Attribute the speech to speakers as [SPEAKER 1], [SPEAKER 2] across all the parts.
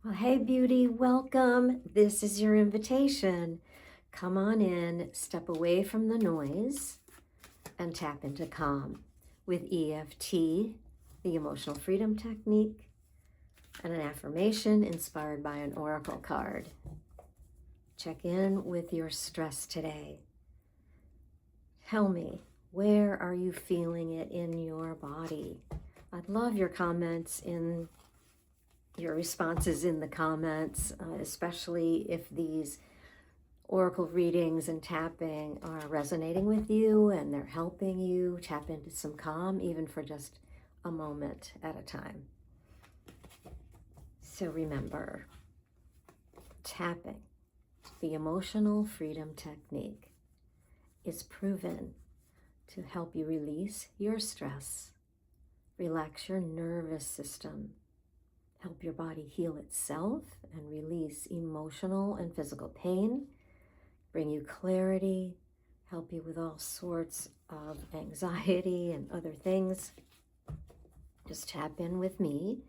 [SPEAKER 1] Well, hey, beauty, welcome. This is your invitation. Come on in, step away from the noise, and tap into calm with EFT, the emotional freedom technique, and an affirmation inspired by an oracle card. Check in with your stress today. Tell me, where are you feeling it in your body? I'd love your comments in your responses in the comments, especially if these oracle readings and tapping are resonating with you and they're helping you tap into some calm, even for just a moment at a time. So remember, tapping, the emotional freedom technique, is proven to help you release your stress, relax your nervous system, help your body heal itself and release emotional and physical pain, bring you clarity, help you with all sorts of anxiety and other things. Just tap in with me,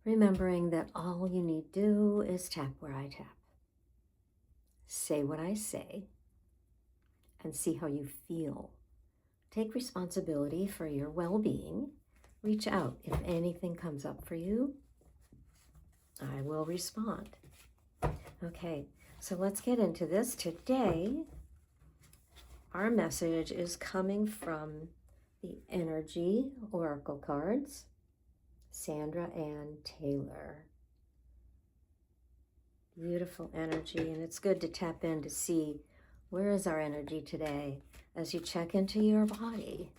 [SPEAKER 1] remembering that all you need to do is tap where I tap. Say what I say and see how you feel. Take responsibility for your well-being. Reach out if anything comes up for you. I will respond. Okay, so let's get into this. Today, our message is coming from the Energy Oracle cards, SANDRA ANNE TAYLOR. Beautiful energy, and it's good to tap in to see where is our energy today as you check into your body.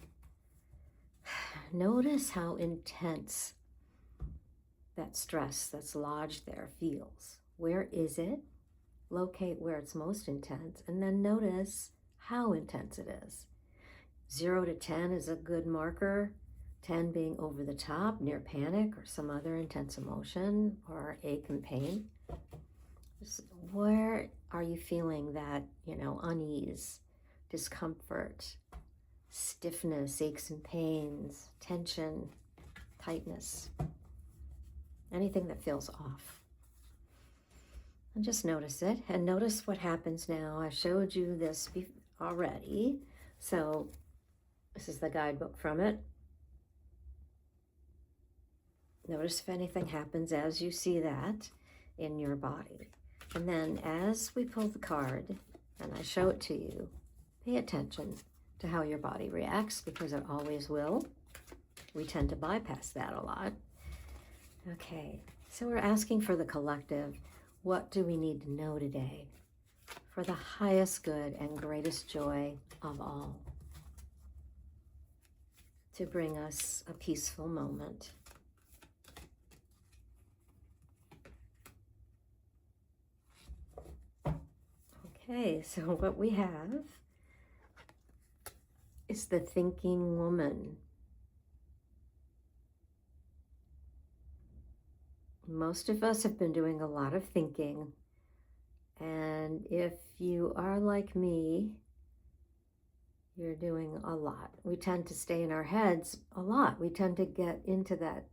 [SPEAKER 1] Notice how intense that stress that's lodged there feels. Where is it? Locate where it's most intense, and then notice how intense it is. 0 to 10 is a good marker, 10 being over the top, near panic or some other intense emotion or ache and pain. Just where are you feeling that, unease, discomfort, stiffness, aches and pains, tension, tightness? Anything that feels off. And just notice it, and notice what happens now. I showed you this already, so this is the guidebook from it. Notice if anything happens as you see that in your body. And then as we pull the card and I show it to you, pay attention to how your body reacts, because it always will. We tend to bypass that a lot. Okay, so we're asking for the collective. What do we need to know today for the highest good and greatest joy of all, to bring us a peaceful moment? Okay, so what we have is the thinking woman. Most of us have been doing a lot of thinking, and if you are like me, you're doing a lot. We tend to stay in our heads a lot. We tend to get into that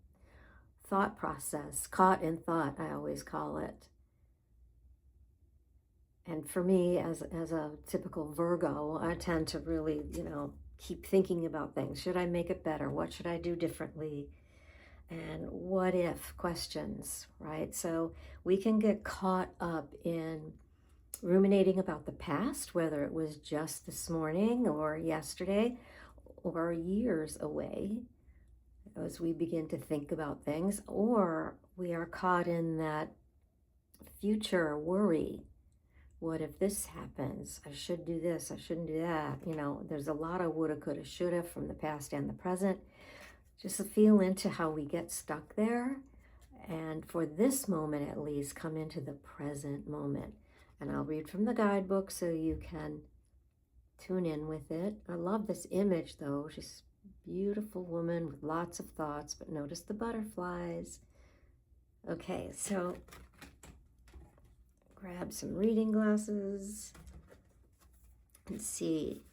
[SPEAKER 1] thought process, caught in thought, I always call it. And for me, as a typical Virgo, I tend to really, keep thinking about things. Should I make it better? What should I do differently? And what if questions, right? So we can get caught up in ruminating about the past, whether it was just this morning or yesterday or years away, as we begin to think about things, or we are caught in that future worry. What if this happens? I should do this, I shouldn't do that. There's a lot of woulda, coulda, shoulda from the past and the present. Just feel into how we get stuck there. And for this moment, at least, come into the present moment. And I'll read from the guidebook so you can tune in with it. I love this image, though. She's a beautiful woman with lots of thoughts, but notice the butterflies. Okay, so grab some reading glasses and see.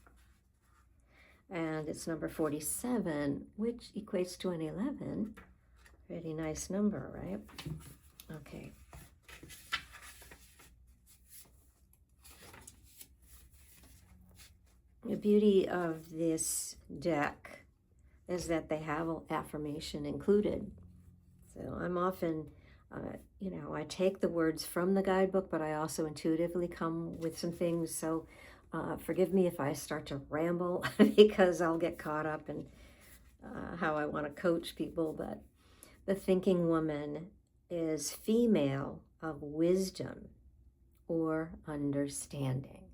[SPEAKER 1] And it's number 47, which equates to an 11. Pretty nice number, right? Okay, The beauty of this deck is that they have an affirmation included. So I'm often, I take the words from the guidebook, but I also intuitively come with some things. So forgive me if I start to ramble because I'll get caught up in how I want to coach people. But the thinking woman is female of wisdom or understanding.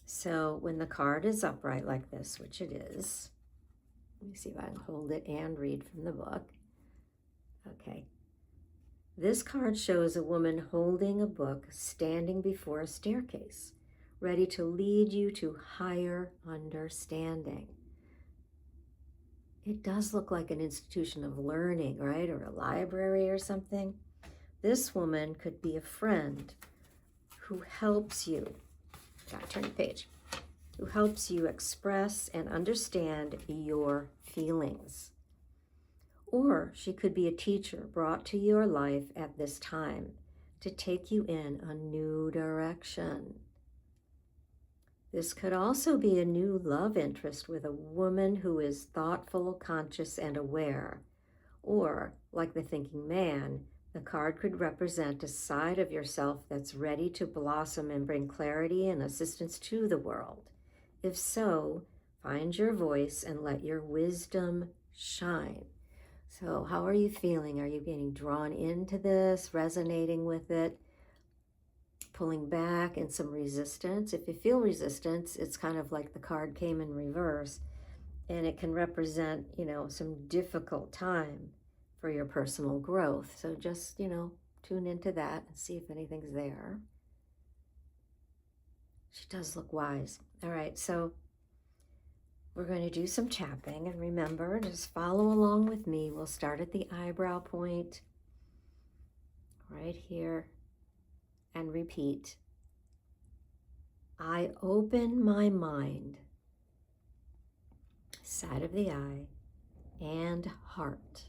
[SPEAKER 1] So when the card is upright like this, which it is, let me see if I can hold it and read from the book. Okay. This card shows a woman holding a book standing before a staircase, ready to lead you to higher understanding. It does look like an institution of learning, right? Or a library or something. This woman could be a friend who helps you. Gotta turn the page. Who helps you express and understand your feelings. Or she could be a teacher brought to your life at this time to take you in a new direction. This could also be a new love interest with a woman who is thoughtful, conscious, and aware. Or, like the thinking man, the card could represent a side of yourself that's ready to blossom and bring clarity and assistance to the world. If so, find your voice and let your wisdom shine. So how are you feeling? Are you getting drawn into this, resonating with it, pulling back and some resistance? If you feel resistance, it's kind of like the card came in reverse, and it can represent, some difficult time for your personal growth. So just, tune into that and see if anything's there. She does look wise. All right, so we're going to do some tapping, and remember, just follow along with me. We'll start at the eyebrow point right here and repeat. I open my mind, side of the eye, and heart,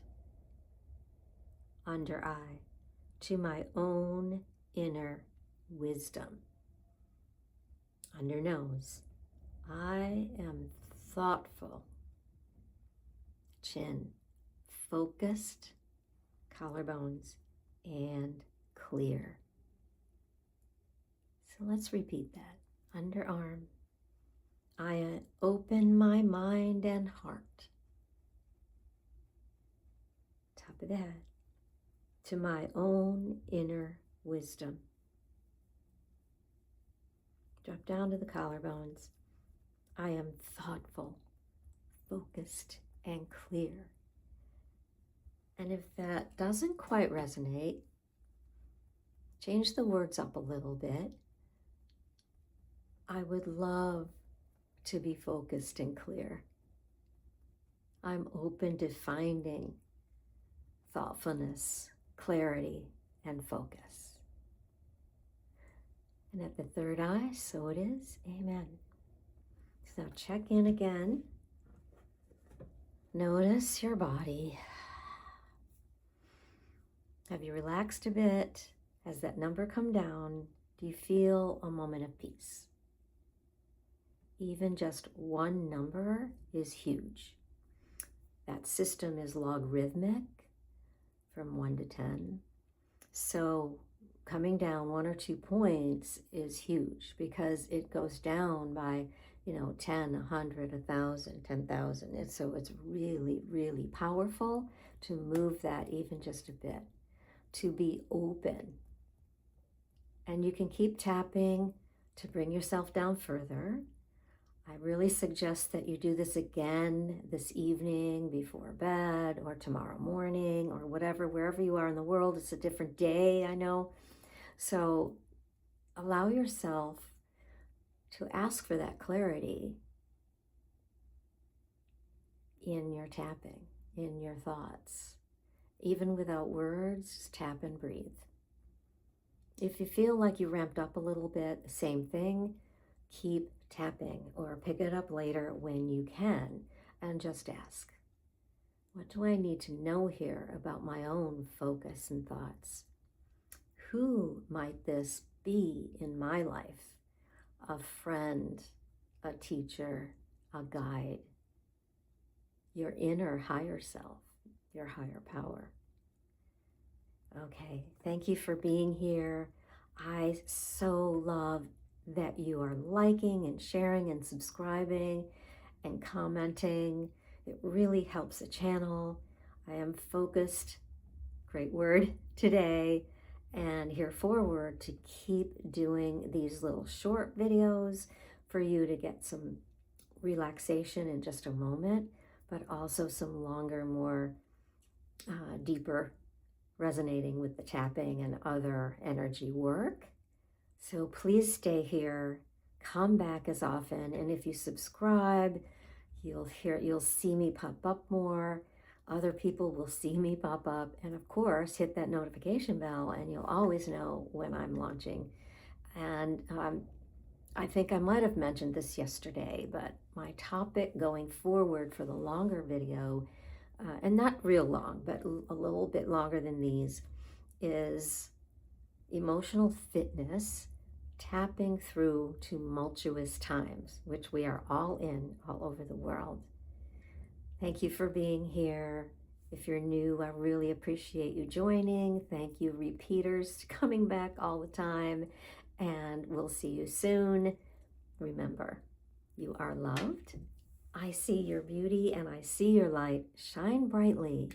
[SPEAKER 1] under eye, to my own inner wisdom. Under nose, I am thoughtful, chin, focused, collarbones, and clear. So let's repeat that. Underarm, I open my mind and heart. Top of the head, to my own inner wisdom. Drop down to the collarbones. I am thoughtful, focused, and clear. And if that doesn't quite resonate, change the words up a little bit. I would love to be focused and clear. I'm open to finding thoughtfulness, clarity, and focus. And at the third eye, so it is. Amen. So check in again. Notice your body. Have you relaxed a bit? Has that number come down? Do you feel a moment of peace? Even just one number is huge. That system is logarithmic from 1 to 10. So coming down 1 or 2 points is huge because it goes down by 10, 100, 1,000, 10,000. So it's really, really powerful to move that even just a bit, to be open. And you can keep tapping to bring yourself down further. I really suggest that you do this again this evening before bed or tomorrow morning or wherever you are in the world. It's a different day, I know. So allow yourself to ask for that clarity in your tapping, in your thoughts. Even without words, just tap and breathe. If you feel like you ramped up a little bit, same thing, keep tapping or pick it up later when you can and just ask, what do I need to know here about my own focus and thoughts? Who might this be in my life? A friend, a teacher, a guide, your inner higher self, your higher power. Okay, thank you for being here. I so love that you are liking and sharing and subscribing and commenting. It really helps the channel. I am focused, great word today, and here forward to keep doing these little short videos for you to get some relaxation in just a moment, but also some longer, more deeper, resonating with the tapping and other energy work. So please stay here, come back as often, and if you subscribe, you'll see me pop up more. Other people will see me pop up, and of course, hit that notification bell, and you'll always know when I'm launching. And I think I might have mentioned this yesterday, but my topic going forward for the longer video, and not real long, but a little bit longer than these, is emotional fitness, tapping through tumultuous times, which we are all in all over the world. Thank you for being here. If you're new, I really appreciate you joining. Thank you, repeaters, coming back all the time. And we'll see you soon. Remember, you are loved. I see your beauty and I see your light. Shine brightly.